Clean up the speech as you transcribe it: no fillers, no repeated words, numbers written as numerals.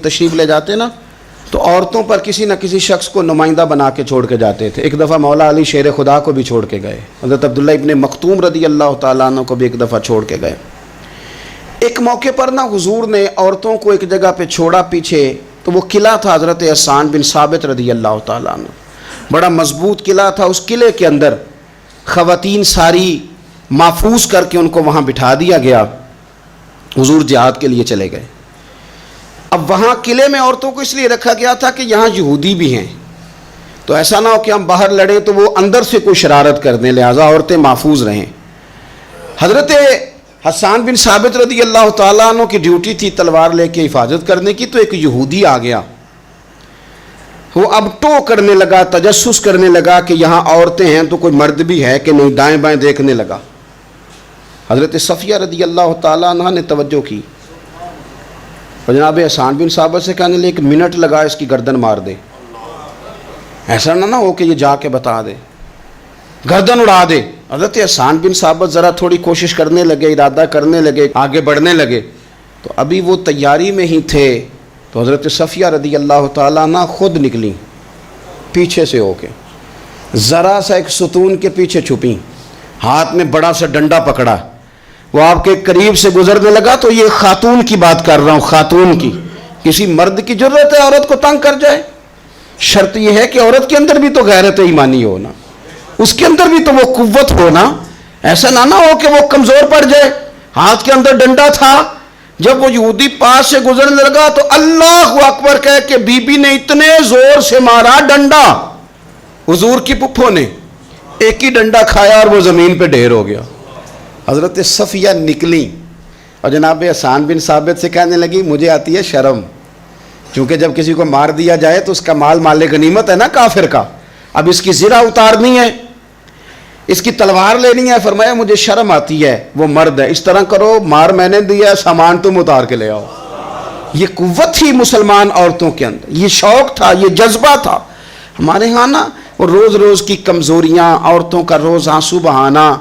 تشریف لے جاتے نا تو عورتوں پر کسی نہ کسی شخص کو نمائندہ بنا کے چھوڑ کے جاتے تھے. ایک دفعہ مولا علی شیر خدا کو بھی چھوڑ کے گئے, حضرت عبداللہ ابن مختوم رضی اللہ تعالیٰ عنہ کو بھی ایک دفعہ چھوڑ کے گئے. ایک موقع پر نا حضور نے عورتوں کو ایک جگہ پہ چھوڑا پیچھے, تو وہ قلعہ تھا حضرت حسان بن ثابت رضی اللہ تعالیٰ عنہ, بڑا مضبوط قلعہ تھا. اس قلعے کے اندر خواتین ساری محفوظ کر کے ان کو وہاں بٹھا دیا گیا. حضور جہاد کے لیے چلے گئے. اب وہاں قلعے میں عورتوں کو اس لیے رکھا گیا تھا کہ یہاں یہودی بھی ہیں, تو ایسا نہ ہو کہ ہم باہر لڑیں تو وہ اندر سے کوئی شرارت کر دیں, لہٰذا عورتیں محفوظ رہیں. حضرت حسان بن ثابت رضی اللہ تعالیٰ عنہ کی ڈیوٹی تھی تلوار لے کے حفاظت کرنے کی, تو ایک یہودی آ گیا. وہ اب ٹو کرنے لگا, تجسس کرنے لگا کہ یہاں عورتیں ہیں تو کوئی مرد بھی ہے کہ نہیں, دائیں بائیں دیکھنے لگا. حضرت صفیہ رضی اللہ تعالیٰ عنہ نے توجہ کی, جناب حسان بن ثابت سے کہنے لے 1 منٹ لگا اس کی گردن مار دے, ایسا نہ ہو کہ یہ جا کے بتا دے, گردن اڑا دے. حضرت حسان بن ثابت ذرا تھوڑی کوشش کرنے لگے, ارادہ کرنے لگے, آگے بڑھنے لگے, تو ابھی وہ تیاری میں ہی تھے تو حضرت صفیہ رضی اللہ تعالیٰ عنہ خود نکلیں پیچھے سے ہو کے, ذرا سا ایک ستون کے پیچھے چھپیں, ہاتھ میں بڑا سا ڈنڈا پکڑا. وہ آپ کے قریب سے گزرنے لگا, تو یہ خاتون کی بات کر رہا ہوں, خاتون کی. کسی مرد کی ضرورت ہے عورت کو تنگ کر جائے؟ شرط یہ ہے کہ عورت کے اندر بھی تو غیرت ایمانی ہونا, اس کے اندر بھی تو وہ قوت ہونا. ایسا نہ ہو کہ وہ کمزور پڑ جائے. ہاتھ کے اندر ڈنڈا تھا. جب وہ یہودی پاس سے گزرنے لگا تو اللہ اکبر کہہ کے بی بی نے اتنے زور سے مارا ڈنڈا, حضور کی پپھو نے ایک ہی ڈنڈا کھایا اور وہ زمین پہ ڈھیر ہو گیا. حضرت صفیہ نکلی اور جناب حسان بن ثابت سے کہنے لگی مجھے آتی ہے شرم, کیونکہ جب کسی کو مار دیا جائے تو اس کا مال مال غنیمت ہے نا کافر کا, اب اس کی زرہ اتارنی ہے, اس کی تلوار لینی ہے. فرمایا مجھے شرم آتی ہے, وہ مرد ہے, اس طرح کرو مار میں نے دیا, سامان تم اتار کے لے آؤ. یہ قوت تھی مسلمان عورتوں کے اندر, یہ شوق تھا, یہ جذبہ تھا. ہمارے ہاں نا روز روز کی کمزوریاں, عورتوں کا روز آنسو بہانا,